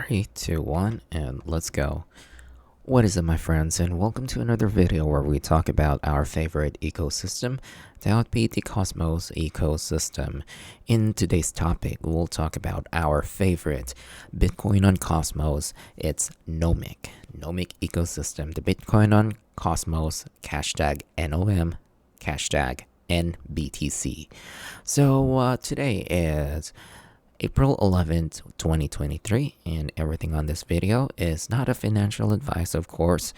3, 2, 1, and let's go. What is up, my friends, and welcome to another video where we talk about our favorite ecosystem, that would be the Cosmos ecosystem. In today's topic, we'll talk about our favorite Bitcoin on Cosmos. It's Nomic ecosystem, the Bitcoin on Cosmos, hashtag NOM, hashtag nBTC. So today is April 11th, 2023, and everything on this video is not a financial advice, of course,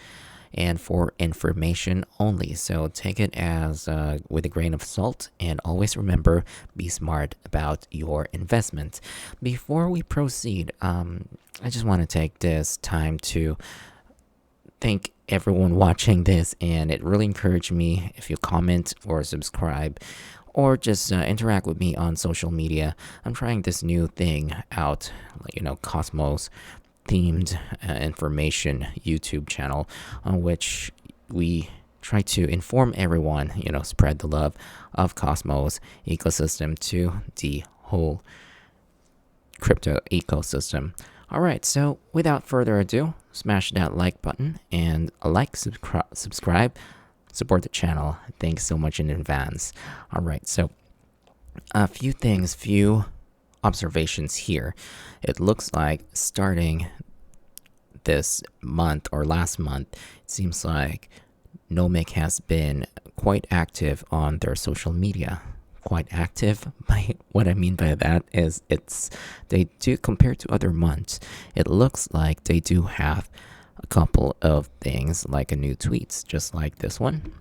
and for information only. So take it as with a grain of salt, and always remember, be smart about your investment. Before we proceed, I just want to take this time to thank everyone watching this, and it really encouraged me if you comment or subscribe or just interact with me on social media. I'm trying this new thing out, Cosmos themed information YouTube channel on which we try to inform everyone, spread the love of Cosmos ecosystem to the whole crypto ecosystem. All right, so without further ado, smash that like button and subscribe, support the channel. Thanks so much in advance. All right, so a few observations here. It looks like starting this month or last month, it seems like Nomic has been quite active on their social media. Quite active. By what I mean by that is they do, compared to other months, it looks like they do have a couple of things like a new tweets, just like this one.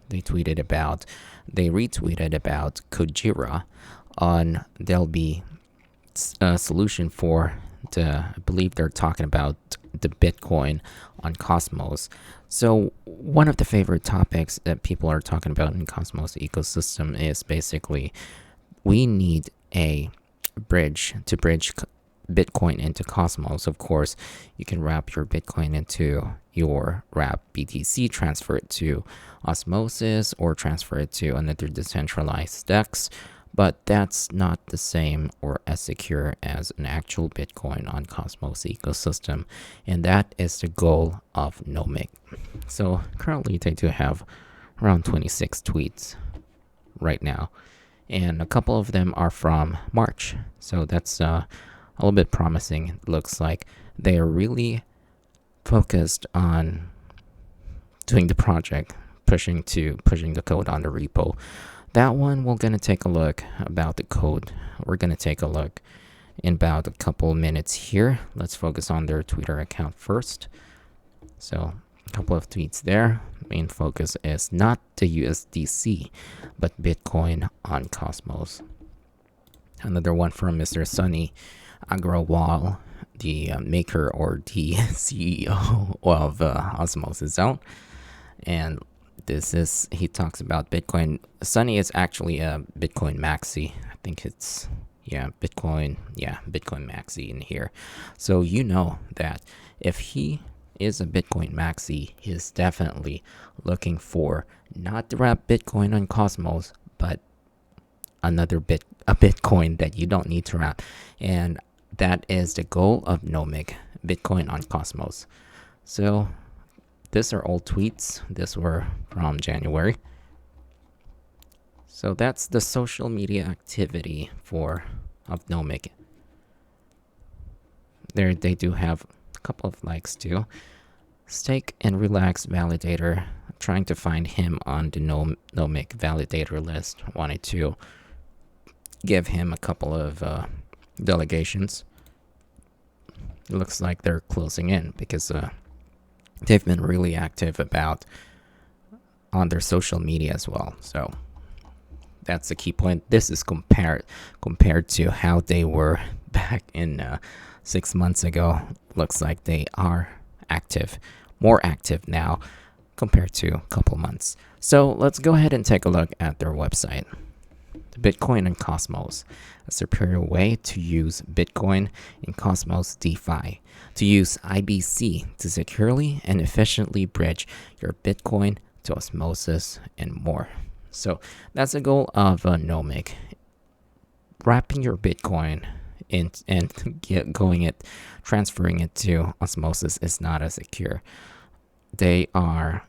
They retweeted about Kujira on there'll be a solution for I believe they're talking about the Bitcoin on Cosmos. So one of the favorite topics that people are talking about in Cosmos ecosystem is basically we need a bridge to bridge Bitcoin into Cosmos. Of course, you can wrap your Bitcoin into your wrap BTC, transfer it to Osmosis, or transfer it to another decentralized DEX, but that's not the same or as secure as an actual Bitcoin on Cosmos ecosystem, and that is the goal of Nomic. So currently they do have around 26 tweets right now, and a couple of them are from March, so that's a little bit promising. It looks like they are really focused on doing the project, pushing the code on the repo. That one we're going to take a look about the code. We're going to take a look in about a couple minutes here. Let's focus on their Twitter account first. So a couple of tweets there. Main focus is not the USDC, but Bitcoin on Cosmos. Another one from Mr. Sunny Agrawal, the maker or the CEO of Osmosis Zone. And he talks about Bitcoin. Sunny is actually a Bitcoin maxi. I think it's, Bitcoin maxi in here. So you know that if he is a Bitcoin maxi, he's definitely looking for not to wrap Bitcoin on Cosmos, but a Bitcoin that you don't need to wrap. And that is the goal of Nomic, Bitcoin on Cosmos. So these are old tweets. These were from January. So that's the social media activity of Nomic. They do have a couple of likes too. Stake and Relax validator. I'm trying to find him on the Nomic validator list. Wanted to give him a couple of delegations. It looks like they're closing in because they've been really active on their social media as well. So that's the key point. This is compared to how they were back in 6 months ago. Looks like they are more active now compared to a couple months. So let's go ahead and take a look at their website. Bitcoin and Cosmos, a superior way to use Bitcoin in Cosmos DeFi, to use IBC to securely and efficiently bridge your Bitcoin to Osmosis and more. So that's the goal of Nomic. Wrapping your Bitcoin and transferring it to Osmosis is not as secure. They are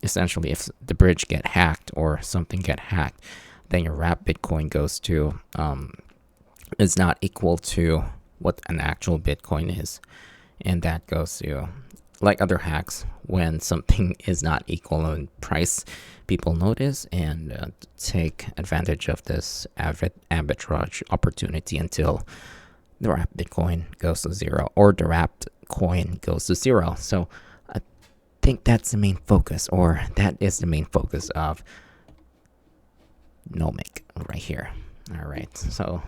essentially, if the bridge get hacked or something get hacked, then your wrapped Bitcoin goes to is not equal to what an actual Bitcoin is, and that goes to, like other hacks, when something is not equal in price, people notice and take advantage of this arbitrage opportunity until the wrapped Bitcoin goes to zero or the wrapped coin goes to zero. So I think that's the main focus, or that is the main focus of Nomic right here. All right, so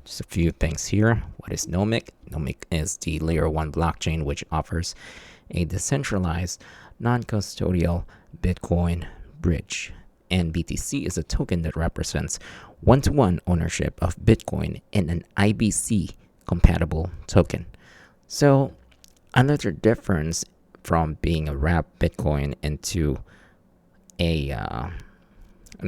just a few things here. What is Nomic? Nomic is the layer 1 blockchain which offers a decentralized, non-custodial Bitcoin bridge. nBTC is a token that represents one-to-one ownership of Bitcoin in an IBC-compatible token. So another difference from being a wrapped Bitcoin into an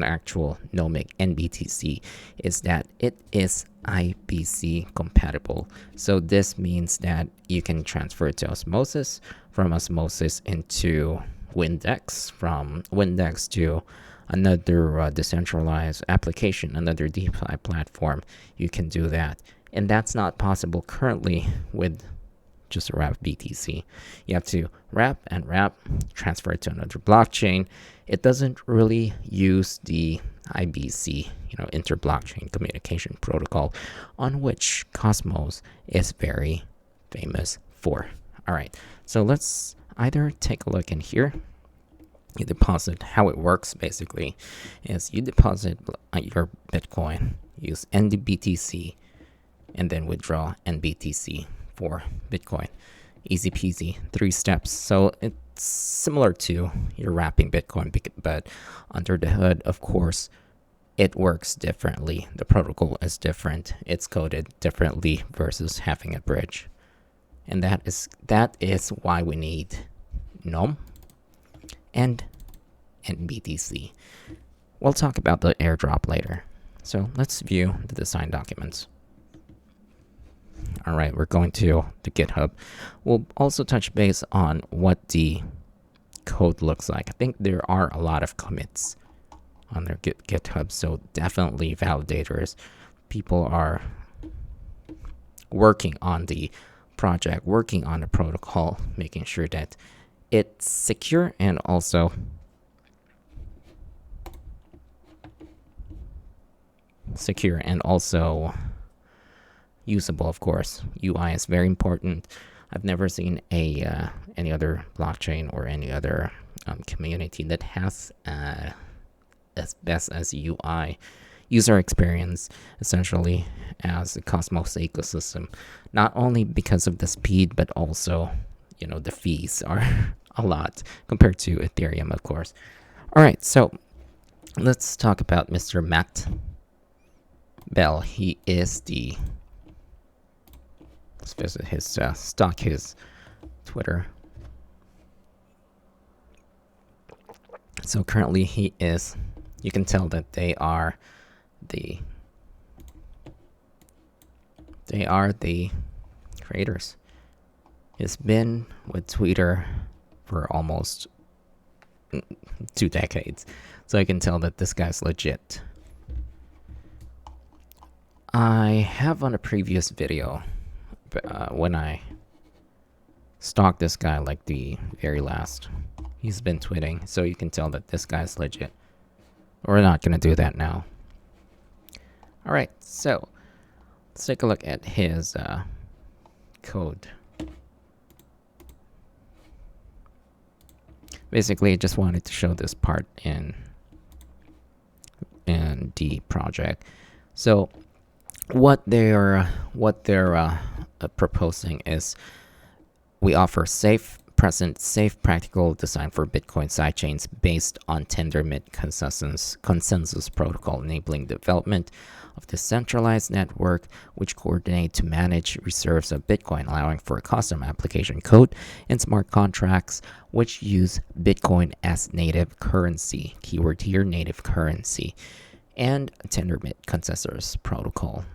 actual Nomic nBTC is that it is IBC compatible. So this means that you can transfer it to Osmosis, from Osmosis into Windex, from Windex to another decentralized application, another DeFi platform. You can do that. And that's not possible currently with just a wrapped BTC. You have to wrap, transfer it to another blockchain. It doesn't really use the IBC, inter-blockchain communication protocol, on which Cosmos is very famous for. All right, so let's either take a look in here. You deposit, how it works basically is you deposit your Bitcoin, use nBTC, and then withdraw nBTC for Bitcoin. Easy peasy, 3 steps. So it's similar to your wrapping Bitcoin, but under the hood, of course, it works differently. The protocol is different. It's coded differently versus having a bridge. And that is why we need NOM and nBTC. We'll talk about the airdrop later. So let's view the design documents. All right, we're going to the GitHub. We'll also touch base on what the code looks like. I think there are a lot of commits on their GitHub, so definitely validators. People are working on the project, working on the protocol, making sure that it's secure and also usable, of course. UI is very important. I've never seen any other blockchain or any other community that has as best as UI user experience, essentially, as the Cosmos ecosystem. Not only because of the speed, but also, the fees are a lot compared to Ethereum, of course. All right, so let's talk about Mr. Matt Bell. He is the... Let's visit his his Twitter. So currently he is, you can tell that they are the creators. He's been with Twitter for almost 2 decades. So I can tell that this guy's legit. I have on a previous video, when I stalked this guy, like the very last, he's been tweeting, so you can tell that this guy's legit. We're not gonna do that now. All right, so let's take a look at his code. Basically, I just wanted to show this part in the project. So what they're proposing is we offer safe, practical design for Bitcoin sidechains based on Tendermint consensus protocol, enabling development of decentralized network which coordinate to manage reserves of Bitcoin, allowing for custom application code and smart contracts which use Bitcoin as native currency. Keyword here, native currency, and Tendermint consensus protocol.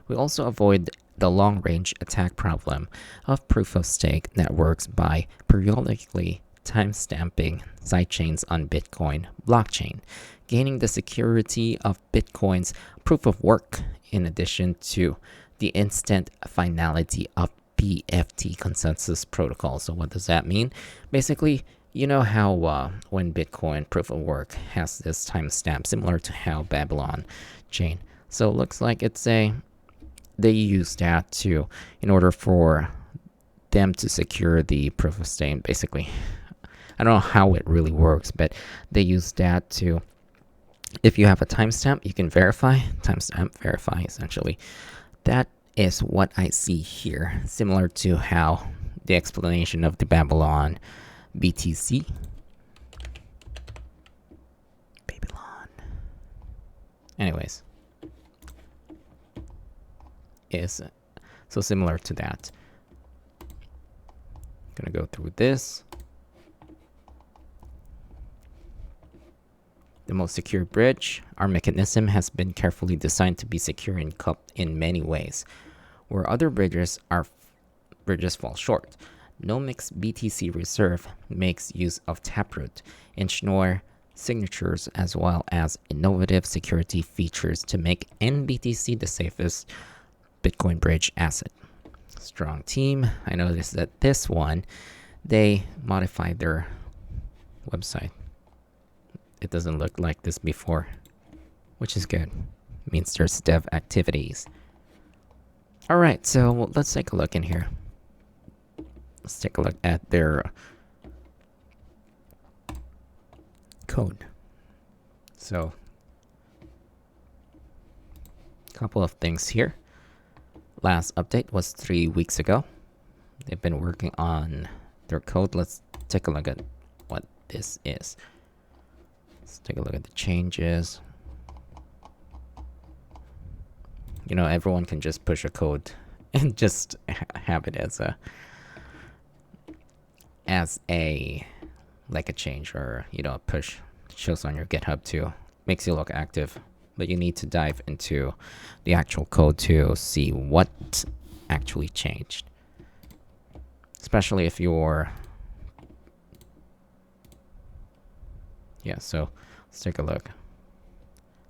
We also avoid the long-range attack problem of proof-of-stake networks by periodically timestamping sidechains on Bitcoin blockchain, gaining the security of Bitcoin's proof-of-work in addition to the instant finality of BFT consensus protocol. So what does that mean? Basically, you know how when Bitcoin proof of work has this timestamp similar to how Babylon chain. So it looks like they use that to in order for them to secure the proof of stake. Basically, I don't know how it really works, but they use that to, if you have a timestamp, you can verify, timestamp verify essentially. That is what I see here, similar to how the explanation of the Babylon BTC. Babylon. Anyways, is so similar to that. I'm gonna go through this. The most secure bridge. Our mechanism has been carefully designed to be secure in many ways, where other bridges fall short. NOMIC's BTC reserve makes use of Taproot and Schnorr signatures as well as innovative security features to make nBTC the safest Bitcoin bridge asset. Strong team. I noticed that this one, they modified their website. It doesn't look like this before, which is good. It means there's dev activities. All right, so let's take a look in here. Let's take a look at their code. So, a couple of things here. Last update was 3 weeks ago. They've been working on their code. Let's take a look at what this is. Let's take a look at the changes. You know, everyone can just push a code and just have it as a like a change, or you know, a push. It shows on your GitHub too. Makes you look active, but you need to dive into the actual code to see what actually changed. Especially if you're so let's take a look.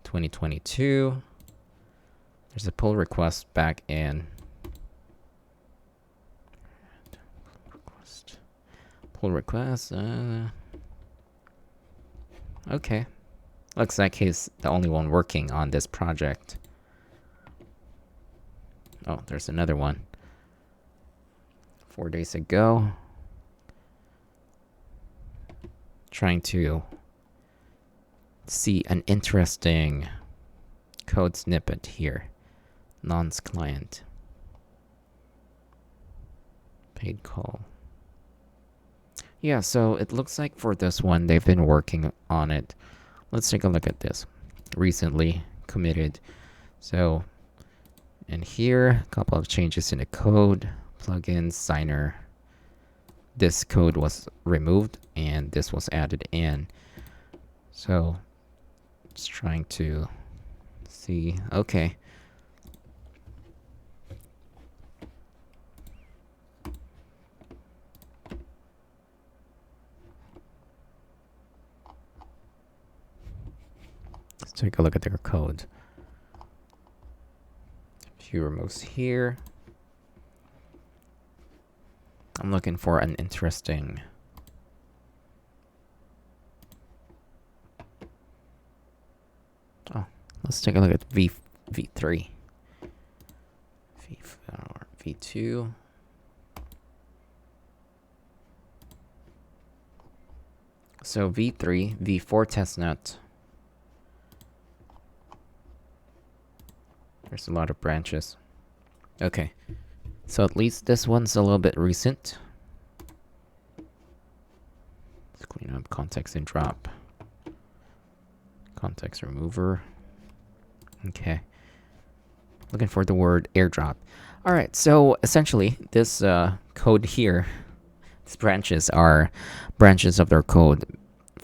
2022. There's a pull request back in pull request. Okay. Looks like he's the only one working on this project. Oh, there's another one. 4 days ago. Trying to see an interesting code snippet here. Nonce client. Paid call. Yeah, so it looks like for this one, they've been working on it. Let's take a look at this. Recently committed. So, and here, a couple of changes in the code. Plugin, signer. This code was removed and this was added in. So, just trying to see. Okay. Let's take a look at their code. A few removes here. I'm looking for an interesting let's take a look at V3. V2. So V3, V4 testnet. There's a lot of branches. Okay. So at least this one's a little bit recent. Let's clean up context and drop. Context remover. Okay. Looking for the word airdrop. Alright, so essentially this code here, these branches are branches of their code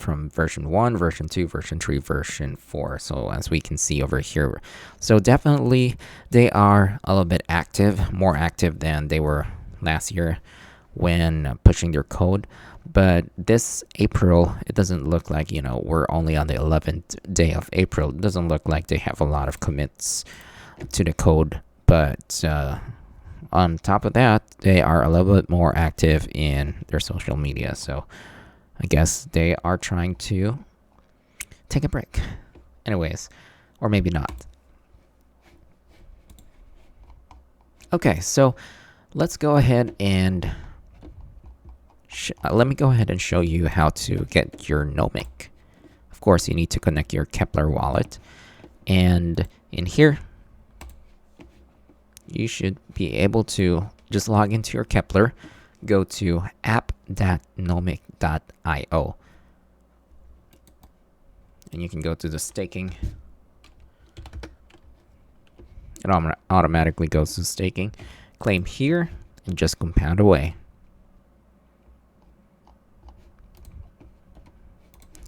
from version 1, version 2, version 3, version 4. So as we can see over here, so definitely they are a little bit active, more active than they were last year when pushing their code. But this April, it doesn't look like, we're only on the 11th day of April. It doesn't look like they have a lot of commits to the code. But on top of that, they are a little bit more active in their social media. So I guess they are trying to take a break. Anyways, or maybe not. Okay, so let's go ahead and let me go ahead and show you how to get your Nomic. Of course, you need to connect your Kepler wallet. And in here, you should be able to just log into your Kepler, go to app.nomic.io. And you can go to the staking. It automatically goes to staking. Claim here and just compound away.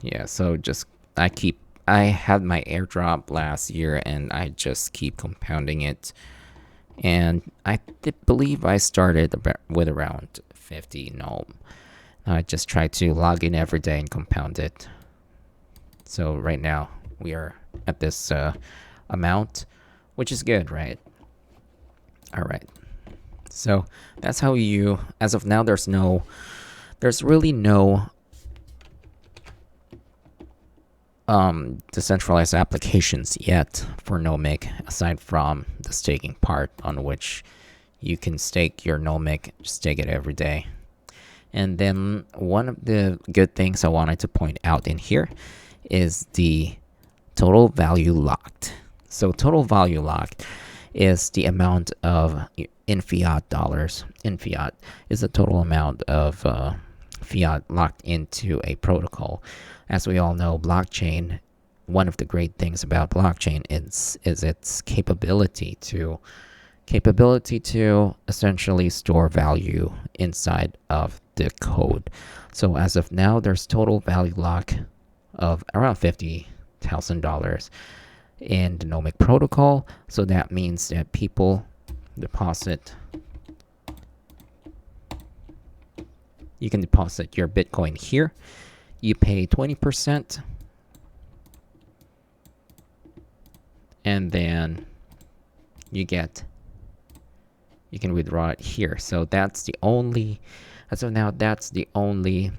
Yeah, so just I had my airdrop last year and I just keep compounding it. And I believe I started with around 50 NOM. I just try to log in every day and compound it. So right now we are at this amount, which is good, right? All right. So that's how you, as of now, there's really no decentralized applications yet for Nomic, aside from the staking part on which you can stake your Nomic, stake it every day. And then one of the good things I wanted to point out in here is the total value locked. So total value locked is the amount of in fiat dollars. In fiat is the total amount of fiat locked into a protocol. As we all know, blockchain, one of the great things about blockchain is its capability to essentially store value inside of the code. So as of now, there's total value lock of around $50,000 in the Nomic Protocol. So that means that people deposit. You can deposit your Bitcoin here. You pay 20%, and then you can withdraw it here. So that's the only, as of now, that's the only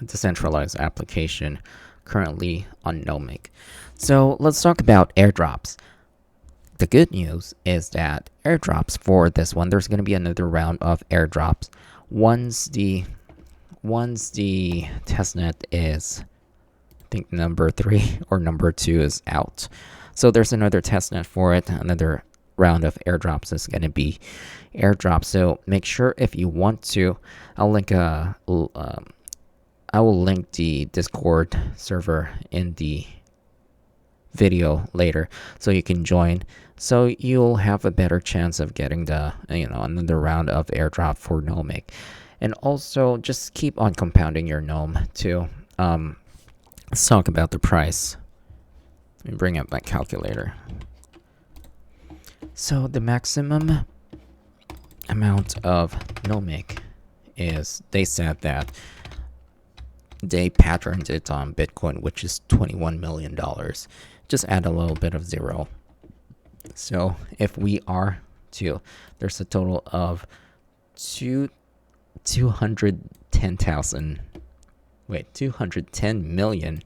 decentralized application currently on Nomic. So let's talk about airdrops. The good news is that airdrops for this one, there's going to be another round of airdrops once the testnet is, I think, number 3 or number 2 is out. So there's another testnet for it. Another round of airdrops is going to be airdrops. So make sure, if you want to, I will link the Discord server in the video later, so you can join. So you'll have a better chance of getting the another round of airdrop for Nomic. And also, just keep on compounding your NOM too. Let's talk about the price. Let me bring up my calculator. So the maximum amount of Nomic is, they said that they patterned it on Bitcoin, which is $21 million. Just add a little bit of zero. So if we are to, there's a total of 210 million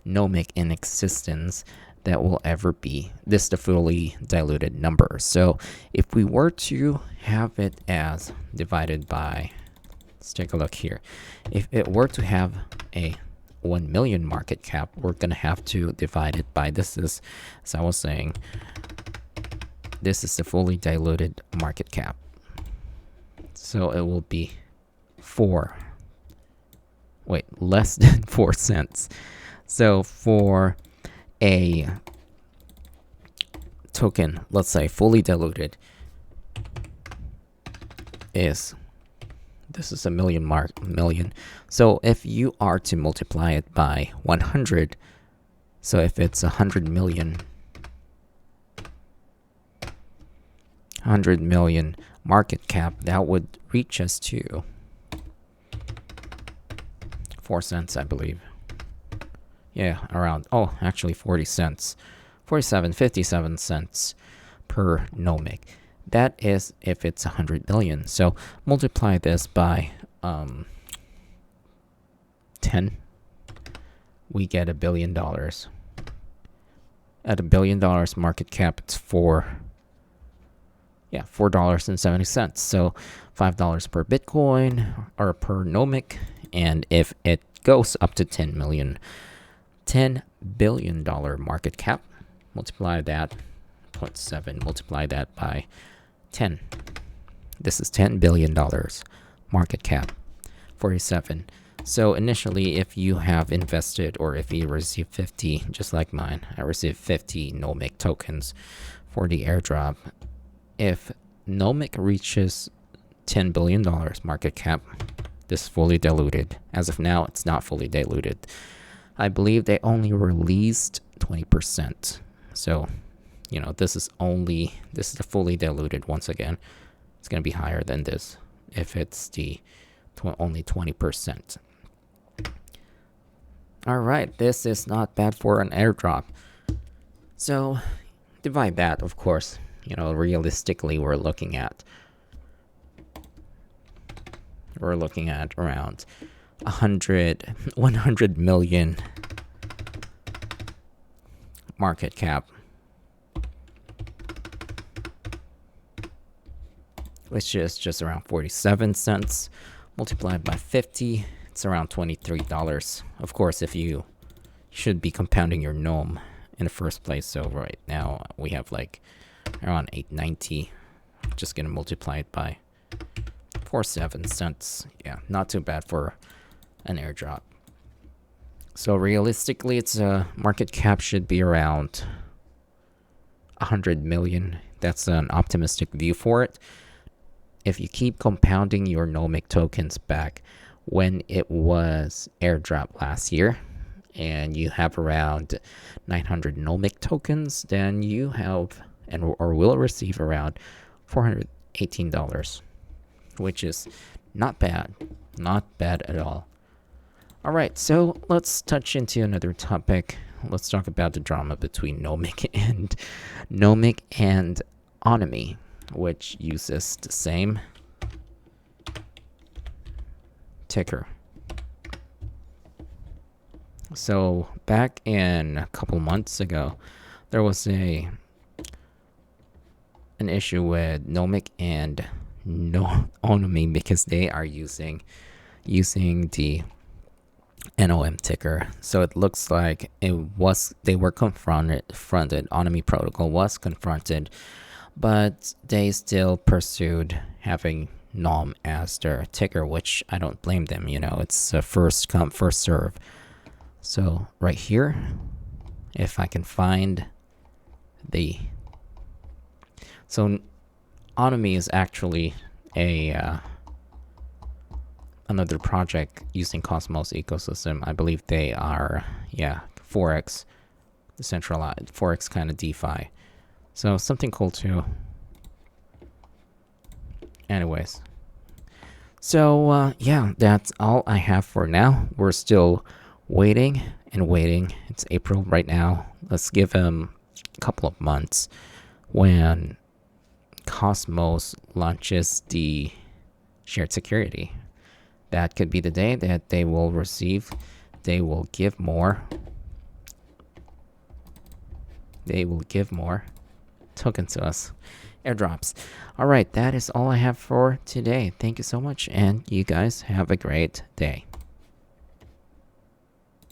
Nomic in existence that will ever be. This is the fully diluted number. So if we were to have it as divided by, let's take a look here. If it were to have a 1 million market cap, we're going to have to divide it by, this is, as I was saying, this is the fully diluted market cap. So it will be less than 4 cents. So for a token, let's say fully diluted, is This is a million. So if you are to multiply it by 100, so if it's 100 million market cap, that would reach us to 4 cents, I believe. Yeah, around, oh, actually 40 cents. 57 cents per Nomic. That is if it's 100 million. So multiply this by 10. We get $1 billion. At $1 billion market cap, it's $4.70. So $5 per Bitcoin or per Nomic. And if it goes up to $10 billion market cap, multiply that 0.7, multiply that by 10. This is $10 billion market cap, 47. So initially, if you have invested or if you receive 50, just like mine, I received 50 Nomic tokens for the airdrop. If Nomic reaches $10 billion market cap, this is fully diluted. As of now, it's not fully diluted. I believe they only released 20%. So, you know, this is the fully diluted. Once again, it's going to be higher than this if it's the only 20%. All right, this is not bad for an airdrop. So divide that, of course. You know, realistically, we're looking at around 100 million market cap, which is just around 47 cents. Multiplied by 50, it's around $23. Of course, if you should be compounding your NOM in the first place. So right now we have like around 890. Just gonna multiply it by 47 cents. Yeah, not too bad for an airdrop. So realistically, its market cap should be around 100 million. That's an optimistic view for it. If you keep compounding your Nomic tokens back when it was airdrop last year, and you have around 900 Nomic tokens, then you have or will receive around $418, which is not bad at all. All right, so let's touch into another topic. Let's talk about the drama between Nomic and Onomy, which uses the same ticker. So back in a couple months ago, there was an issue with Nomic and Onomy because they are using the NOM ticker. So it looks like they were confronted. Onomy Protocol was confronted, but they still pursued having NOM as their ticker, which I don't blame them. You know, it's a first come, first serve. So right here, if I can find so Onomy is actually another project using Cosmos ecosystem. I believe they are, Forex, decentralized, Forex kind of DeFi. So something cool too. Anyways. So, that's all I have for now. We're still waiting and waiting. It's April right now. Let's give them a couple of months when Cosmos launches the shared security. That could be the day that they will give more tokens to us, airdrops. All right, that is all I have for today. Thank you so much, and you guys have a great day.